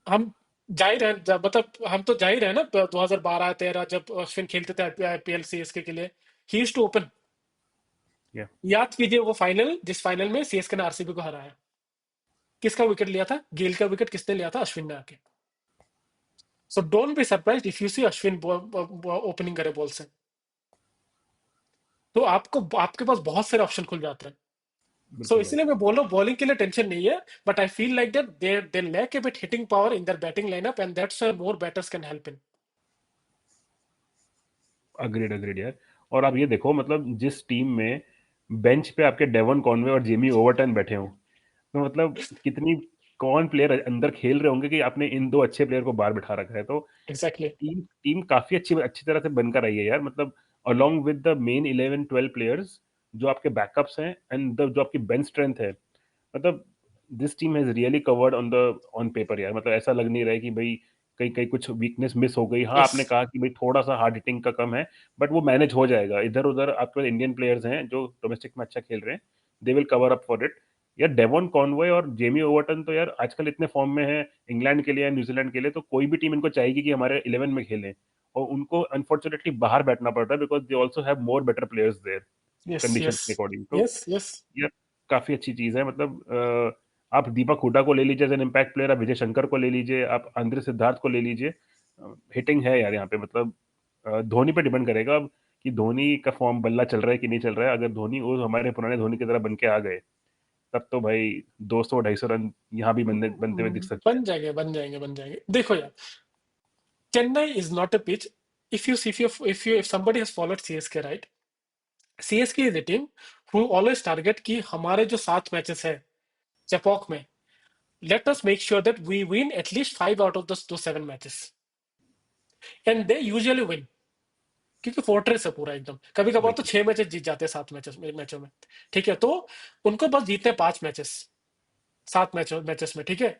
हम जाहिर है मतलब हम तो जाहिर है ना 2012-13 जब अश्विन खेलते थे आईपीएल सीएसके के लिए, ही यूज्ड टू ओपन. या याद कीजिए वो फाइनल, जिस फाइनल में सीएसके ने आरसीबी को हराया, किसका विकेट लिया था? गेल का विकेट किसने लिया था? अश्विन ने आके. So don't be surprised if you see Ashwin opening करे बॉल से. तो आपको आपके पास बहुत सारे ऑप्शन खुल जाते हैं. सो बिल्कुल भाई. इसलिए मैं बोल रहा हूँ बॉलिंग के लिए टेंशन नहीं है, but I feel like that they lack a bit hitting power in their batting lineup and that's where more batters can help in. Agreed agreed यार. और आप ये देखो मतलब जिस टीम में बेंच पे आपके डेवन कॉनवे और जेमी ओवरटन बैठे हों, तो मतलब कितनी कौन प्लेयर अंदर खेल रहे होंगे कि आपने इन दो अच्छे प्लेयर को बाहर बिठा रखा है. तो एग्जैक्टली. टीम टीम काफी अच्छी अच्छी तरह से बनकर आई है यार. मतलब along with the main 11-12 players जो आपके बैकअप्स हैं एंड जो आपकी बेंच स्ट्रेंथ है, मतलब this team has really covered on paper यार. मतलब ऐसा लग नहीं रहा है कि भाई कहीं कहीं कुछ वीकनेस मिस हो गई. हाँ, यस. आपने कहा कि भाई थोड़ा सा हार्ड हिटिंग का कम है, बट वो मैनेज हो जाएगा. इधर उधर आपके इंडियन प्लेयर्स हैं जो डोमेस्टिक में अच्छा खेल रहे हैं, they will cover up for it. यार डेवॉन कॉनवे और जेमी ओवरटन तो यार आजकल इतने फॉर्म में है इंग्लैंड के लिए, न्यूजीलैंड के लिए, तो कोई भी टीम इनको चाहेगी कि हमारे 11 में खेलें. और उनको अनफॉर्चुनेटली बाहर बैठना पड़ता है because they also have more better players there yes. Condition yes. के अकॉर्डिंग. तो यस. यस. यार काफी अच्छी चीज है. मतलब आप दीपक हुडा को ले लीजिए एज एन इम्पैक्ट प्लेयर, आप विजय शंकर को ले लीजिए, आप आंद्रे सिद्धार्थ को ले लीजिए. हिटिंग है यार यहाँ पे. मतलब धोनी पे डिपेंड करेगा अब कि धोनी का फॉर्म बल्ला चल रहा है कि नहीं चल रहा है. अगर धोनी वो हमारे पुराने धोनी की तरह बन के आ गए, तब तो भाई 200-250 रन यहाँ भी बनने बनते हुए दिख सकते हैं. बन जाएंगे, बन जाएंगे, बन जाएंगे. देखो यार, Chennai is not a pitch. If somebody has followed CSK, right? CSK is a team who always target कि हमारे जो 7 मैचेस है चेपॉक में, let us make sure that we win at least 5 out of those 7 matches. And they usually win. क्योंकि fortress है पूरा एकदम. कभी कभार तो बिल्कुल. 6 मैचेस जीत जाते हैं 7 मैचों में. ठीक है, तो उनको बस जीतने हैं 5 मैचेस 7 मैचेस में. ठीक है.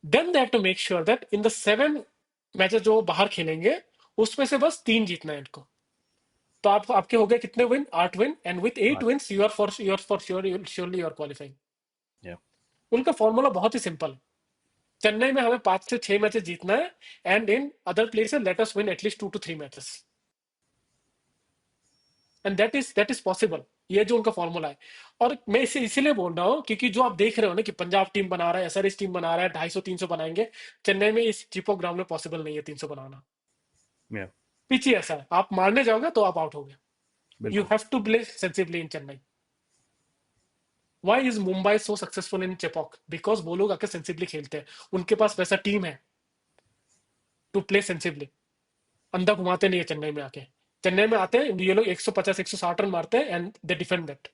Then they have to make sure that in the 7 matches जो वो बाहर खेलेंगे, उसमें से बस 3 जीतना है इनको. तो आप आपके हो गए कितने win? 8 win. And with 8 wins you are for surely you are qualifying. या उनका फॉर्मूला बहुत ही सिंपल है. चेन्नई में हमें 5 से 6 मैचेस जीतना है, and in other places let us win at least 2 to 3 matches. And that is possible. ये जो उनका फॉर्मूला है. और मैं इसे इसीलिए बोल रहा हूँ क्योंकि जो आप देख रहे हो ना कि पंजाब टीम बना रहा है, एसआरएच टीम बना रहा है, 250-300 बनाएंगे. चेन्नई में इस चिपो ग्राउंड में पॉसिबल नहीं है 300 बनाना. या पिच ही ऐसा है, आप मारने जाओगे तो आप आउट हो गए. यू बिल्कुल. Have to play sensibly in Chennai. Why is Mumbai so successful in Chepauk? Because वो लोग आके सेंसिबली खेलते हैं. उनके पास वैसा टीम है टू प्ले सेंसिबली. अंधा घुमाते नहीं है चेन्नई में आके. चेन्नई में आते हैं ये लोग 150-160 रन मारते हैं एंड दे डिफेंड दैट.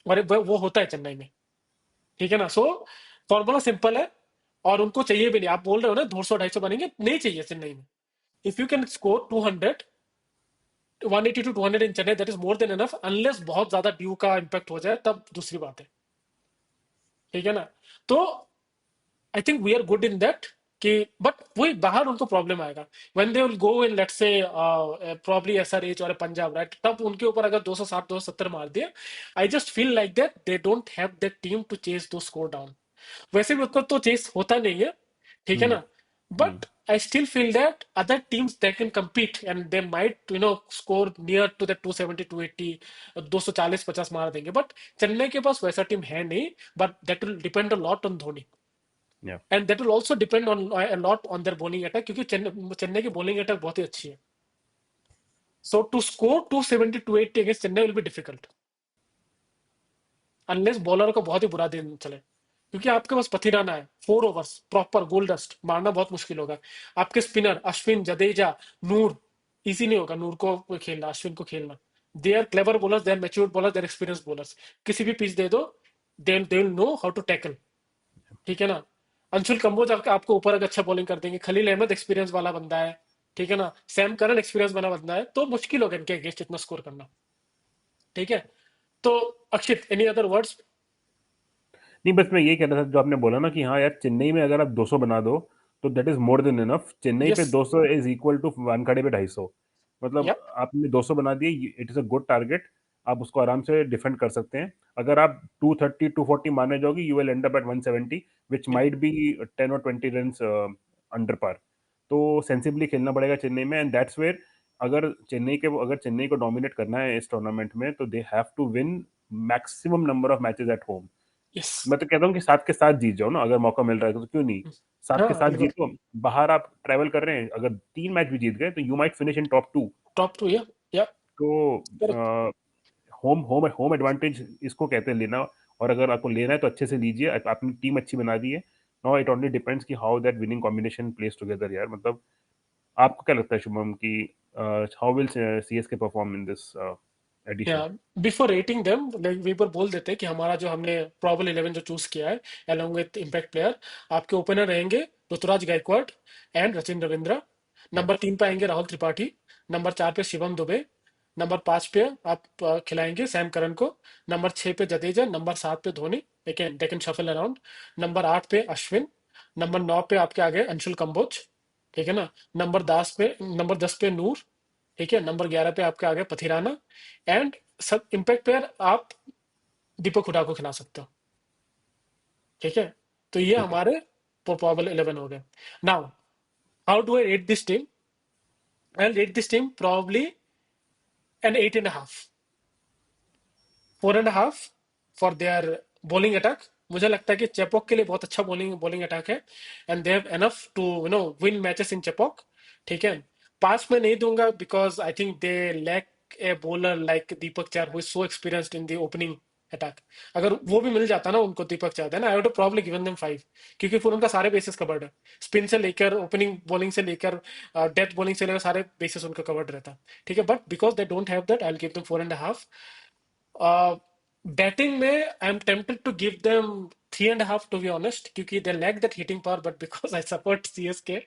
और वो होता है चेन्नई में. ठीक है ना. सो फॉर्मूला सिंपल है, और उनको चाहिए भी नहीं. आप बोल रहे हो ना 200-250 बनेंगे, नहीं चाहिए चेन्नई में. If you can score 200, 180 to 200 in Chennai, that is more than enough. Unless बहुत ज्यादा ड्यू का इंपैक्ट हो जाए, तब दूसरी बात है. ठीक है ना. तो I think we are good in that. कि बट वही बाहर उनको प्रॉब्लम आएगा when they will go in let's say probably SRH और पंजाब, राइट? तब उनके ऊपर अगर 260-270 मार दिए, I just feel like that they don't have that team to chase those score down. वैसे भी उनको तो चेस होता नहीं है. ठीक है हम्म. ना. Hmm. But I still feel that other teams they can compete and they might score near to that 270-280, 240-50 मार देंगे. बट चेन्नई के पास वैसा टीम है नहीं. But that will depend a lot on Dhoni. Yeah and that will also depend on a lot on their bowling attack, क्योंकि चेन्नई की bowling attack बहुत ही अच्छी है. So to score 270-280 against Chennai will be difficult, unless bowler को बहुत ही बुरा दिन चले. क्योंकि आपके पास पथिराना है, 4 ओवर्स प्रॉपर गोल्ड डस्ट मारना बहुत मुश्किल होगा. आपके स्पिनर अश्विन, जडेजा, नूर, इजी नहीं होगा नूर को खेलना, अश्विन को खेलना. They are clever bowlers, they are matured bowlers, they are experience bowlers. किसी भी पिच दे दो, they will know how to tackle. ठीक है ना. अंशुल कंबोज आपको ऊपर अगर अच्छा बॉलिंग कर देंगे, खलील अहमद एक्सपीरियंस वाला बंदा है, ठीक है ना, सैम करन एक्सपीरियंस वाला बंदा है, तो मुश्किल होगा इनके अगेंस्ट इतना स्कोर करना। ठीक है, तो अक्षित एनी अदर वर्ड्स? नहीं, बस मैं यही कह रहा था जो आपने बोला ना कि हाँ यार, चेन्नई में अगर आप 200 बना दो तो that is more than enough. Chennai पे yes. 200 is equal to Wankhede पे 250। मतलब यप। आपने 200 बना दिए, it is a good target. आप उसको आराम से डिफेंड कर सकते हैं। अगर आप 230 240 मारने जाओगे, you will end up at 170, which yup. Might be 10 और 20 रन अंडर पार। तो सेंसिबली खेलना पड़ेगा चेन्नई में, एंड दैट्स वेयर अगर चेन्नई को डोमिनेट करना है इस टूर्नामेंट में, तो they have to win maximum number of matches at home. Yes. मैं तो कहता हूँ कि 7 के 7 जीत जाओ ना, अगर मौका मिल रहा है तो क्यों नहीं। 7 के हाँ 7 बिल्कुल। जीतो। बाहर आप ट्रैवल कर रहे हैं, अगर 3 मैच भी जीत गए तो you might finish in top 2। Top two. या या करेक्ट। तो होम होम होम एडवांटेज इसको कहते हैं लेना। और अगर आपको लेना है तो अच्छे से लीजिए। आपने टीम अच्छी बना दी है। नाउ इट ओनली डिपेंड्स कि how that winning combination plays together यार। मतलब आपको क्या लगता है शुभम कि how will CSK perform in this या edition? Before rating them, like we पर बोल देते हैं कि हमारा जो हमने प्रॉबल 11 जो चूज किया है along विद इम्पैक्ट प्लेयर, आपके ओपनर रहेंगे Ruturaj Gaikwad and Rachin Ravindra. Yes. Number 3 पे आएंगे राहुल त्रिपाठी। नंबर 4 पे शिवम दुबे। नंबर 5 पे आप खिलाएंगे सैम करन को। नंबर 6 पे जडेजा। नंबर 7 पे Dhoni. They can shuffle around. Number 8 पे अश्विन। नंबर 9 पे आपके आ गए अंशुल कंबोज, ठीक है ना। नंबर 10 पे नूर, ठीक है। नंबर 11 पे आपके आ गए पथिराना। एंड सब इम्पैक्ट प्लेयर आप दीपक हुडा को खिला सकते हो, ठीक है। तो ये ठीक है। हमारे प्रोबेबल 11 हो गए। Now how do I rate this team? I rate this team probably an 8.5, 4.5 for their bowling attack. मुझे लगता है कि चेपॉक के लिए बहुत अच्छा बॉलिंग बॉलिंग अटैक है, and they have enough to win matches in Chepauk, ठीक है। 5 में नहीं दूंगा because I think they lack a bowler like Deepak Chahar who is so experienced in the opening attack. अगर वो भी मिल जाता ना उनको, दीपक चार, then I would probably given them 5, क्योंकि फिर उनका सारे बेसिस कवर्ड है। स्पिन से लेकर ओपनिंग बॉलिंग से लेकर डेथ बॉलिंग से लेकर सारे बेसिस उनका कवर्ड रहता, ठीक है। But because they don't have that, I will give them 4.5। Batting में I am tempted to give them 3.5 to be honest, क्योंकि they lack that hitting power, but because I support CSK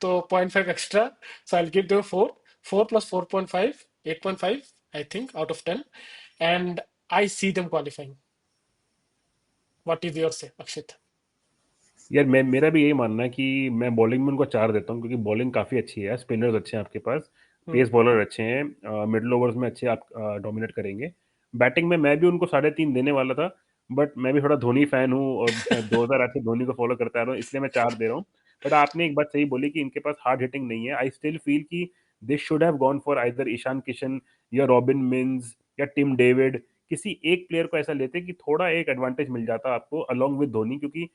तो 0.5 extra, so I will give them 4। 4 plus 4.5, 8.5 I think out of 10, and I see them qualifying. What is your say Akshit? यार मेरा भी यही मानना है कि मैं बॉलिंग में उनको 4 देता हूँ, क्योंकि बॉलिंग काफ़ी अच्छी है, स्पिनर्स अच्छे हैं आपके पास, पेस बॉलर अच्छे हैं, मिडल ओवर्स में अच्छे आप डोमिनेट करेंगे। बैटिंग में मैं भी उनको 3.5 देने वाला था, बट मैं भी थोड़ा धोनी फैन हूँ और 2008 से धोनी को फॉलो करता आ रहा हूँ, इसलिए मैं 4 दे रहा हूँ। बट आपने एक बात सही बोली कि इनके पास हार्ड हिटिंग नहीं है। आई स्टिल फील कि they should have gone for either Ishan Kishan या रॉबिन मिन्स या टिम डेविड। किसी एक प्लेयर को ऐसा लेते कि थोड़ा एक एडवांटेज मिल जाता आपको अलॉन्ग विद धोनी, क्योंकि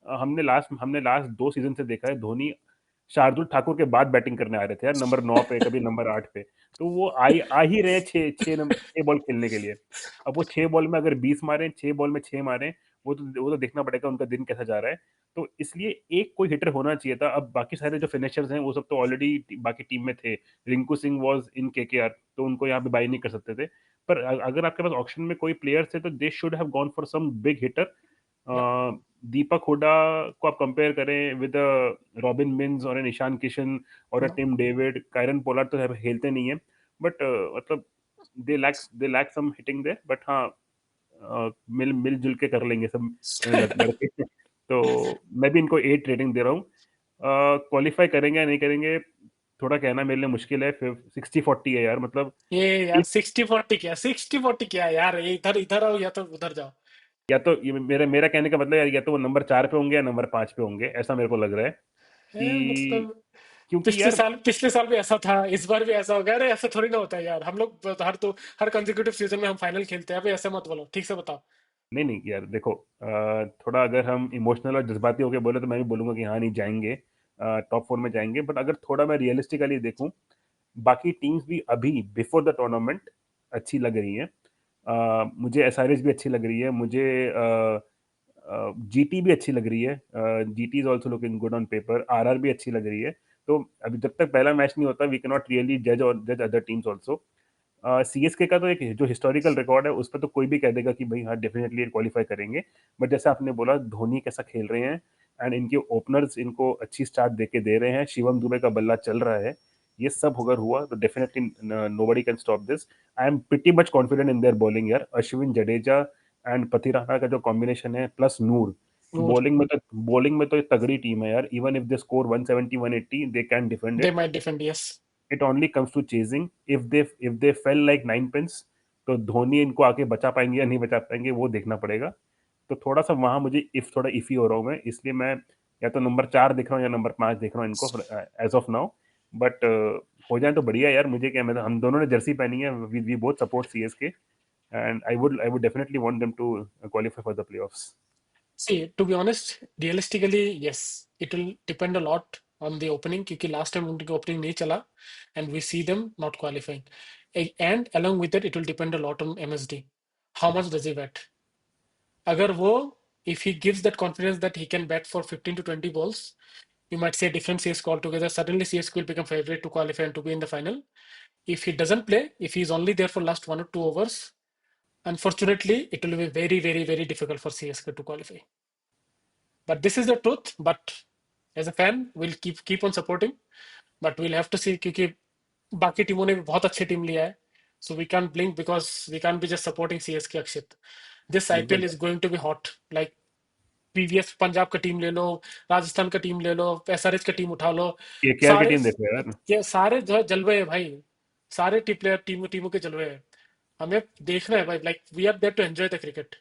हमने लास्ट 2 सीजन से देखा है धोनी शार्दुल ठाकुर के बाद बैटिंग करने आ रहे थे यार, नंबर 9 पे, कभी नंबर 8 पे। तो वो आ ही रहे 6 बॉल खेलने के लिए। अब वो 6 बॉल में अगर 20 मारे, 6 बॉल में 6 मारे, वो तो देखना पड़ेगा उनका दिन कैसा जा रहा है। तो इसलिए एक कोई हिटर होना चाहिए था। अब बाकी सारे जो फिनिशर्स हैं वो सब तो ऑलरेडी बाकी टीम में थे। Rinku Singh was in KKR, तो उनको यहाँ पे बाई नहीं कर सकते थे। पर अगर आपके पास ऑप्शन में कोई प्लेयर थे तो they should have gone for some big hitter. Deepak Hooda को आप कंपेयर करें विद रॉबिन मिन्स और ईशान किशन और टिम डेविड, कायरन पोलार्ड तो खेलते नहीं है, बट मतलब they lack some hitting there. But हाँ, मिलजुल के कर लेंगे सब लड़के। तो मैं भी इनको 8 रेटिंग दे रहा हूँ। क्वालिफाई करेंगे या नहीं करेंगे थोड़ा कहना मेरे लिए मुश्किल है। फिर 60-40 है यार, मतलब ये यार 60-40 क्या, 60-40 क्या यार, ये इधर इधर आओ या तो उधर जाओ। या तो ये मेरा मेरा कहने का मतलब यार, या तो वो नंबर 4 पे होंगे या नंबर 5 पे होंगे, ऐसा मेरे को लग रहा है कि मतलब क्योंकि पिछले यार साल पिछले साल भी ऐसा था, इस बार भी ऐसा होगा। अरे ऐसा थोड़ी ना होता है यार, हम लोग हर कंसेक्यूटिव सीजन में हम फाइनल खेलते हैं। अभी ऐसे मत बोलो, ठीक से बताओ। नहीं नहीं यार देखो, थोड़ा अगर हम इमोशनल और जज्बाती होकर बोले तो मैं भी बोलूंगा कि हाँ नहीं जाएंगे, टॉप 4 में जाएंगे। बट अगर थोड़ा मैं रियलिस्टिकली देखूं, बाकी टीम्स भी अभी बिफोर द टूर्नामेंट अच्छी लग रही हैं। मुझे एसआरएच भी अच्छी लग रही है, मुझे जीटी भी अच्छी लग रही है। GT is also looking good on paper, RR भी अच्छी लग रही है। तो अभी जब तक पहला मैच नहीं होता वी कैन नॉट रियली जज और जज अदर टीम्स ऑल्सो। सीएसके का तो एक जो हिस्टोरिकल रिकॉर्ड है उस पर तो कोई भी कह देगा कि भाई हाँ डेफिनेटली क्वालिफाई करेंगे। बट जैसे आपने बोला धोनी कैसा खेल रहे हैं, एंड इनके ओपनर्स इनको अच्छी स्टार्ट देके दे रहे हैं, शिवम दुबे का बल्ला चल रहा है, ये सब अगर हुआ तो definitely nobody can stop this. I am pretty much confident in their bowling यार, अश्विन जडेजा एंड पथिराना का जो कॉम्बिनेशन है प्लस नूर, Noor, बॉलिंग में तो ये तगड़ी टीम है यार। Even if they score 170 180 they can defend they it. might defend, yes. It only comes to chasing, if they fail like nine pins, तो धोनी इनको आके बचा पाएंगे या नहीं बचा पाएंगे वो देखना पड़ेगा। तो थोड़ा सा वहां मुझे इफ थोड़ा इफी हो रहा हूँ मैं, इसलिए मैं या तो नंबर 4 दिख रहा हूँ या नंबर 5 दिख रहा हूँ इनको एज ऑफ नाउ। बट हो जाए तो बढ़िया यार, मुझे क्या, मतलब हम दोनों ने जर्सी पहनी है, we both support CSK and I would definitely want them to qualify for the playoffs. See, to be honest, realistically, yes, it will depend a lot on the opening क्योंकि last time उनकी opening नहीं चला and we see them not qualifying. And along with that, it will depend a lot on MSD. How much does he bat? अगर वो, if he gives that confidence that he can bat for 15 to 20 balls, you might say different CSK altogether. Suddenly CSK will become favorite to qualify and to be in the final. If he doesn't play, if he is only there for last 1 or 2 overs, unfortunately, it will be very, very, very difficult for CSK to qualify. But this is the truth. But as a fan, we'll keep on supporting. But we'll have to see क्योंकि बाकी टीमों ने भी बहुत अच्छी team लिया है. So we can't blink because we can't be just supporting CSK Akshit. This IPL बिल्कुल is going to be hot. Like previous Punjab का टीम ले लो, राजस्थान का टीम ले लो, SRH का टीम उठा लो, केकेआर की सारे टीम देखो यार। ये सारे जो है जलवे हैं भाई, सारे टीम प्लेयर टीमों के जलवे हैं. हमें देखना है भाई, like we are there to enjoy the cricket.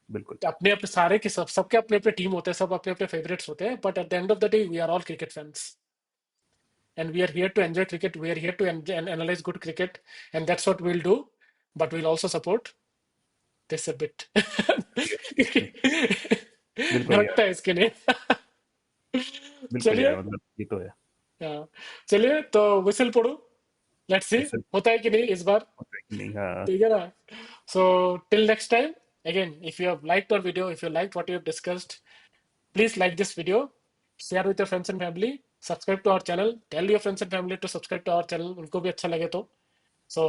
बिल्कुल अपने अपने सारे के सबके अपने अपने टीम होते हैं, सब अपने अपने फेवरेट्स होते हैं, but at the end of the day we are all cricket fans and we are here to enjoy cricket, we are here to analyse good cricket and that's what we will do. But we will also support this a bit. बिल्कुल यार। रखता है इसके लिए. बिल्कुल चलिए. यार, मतलब ये तो है। हाँ, चलिए तो विसल पढ़ो. लेट्स सी इससे होता है कि नहीं इस बार. होता है कि नहीं, हाँ। ठीक है ना. So till next time. Again, if you have liked our video, if you liked what we have discussed, please like this video, share with your friends and family, subscribe to our channel, tell your friends and family to subscribe to our channel उनको भी अच्छा लगे तो. So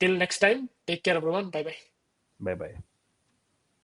till next time, take care everyone, bye bye. Bye bye.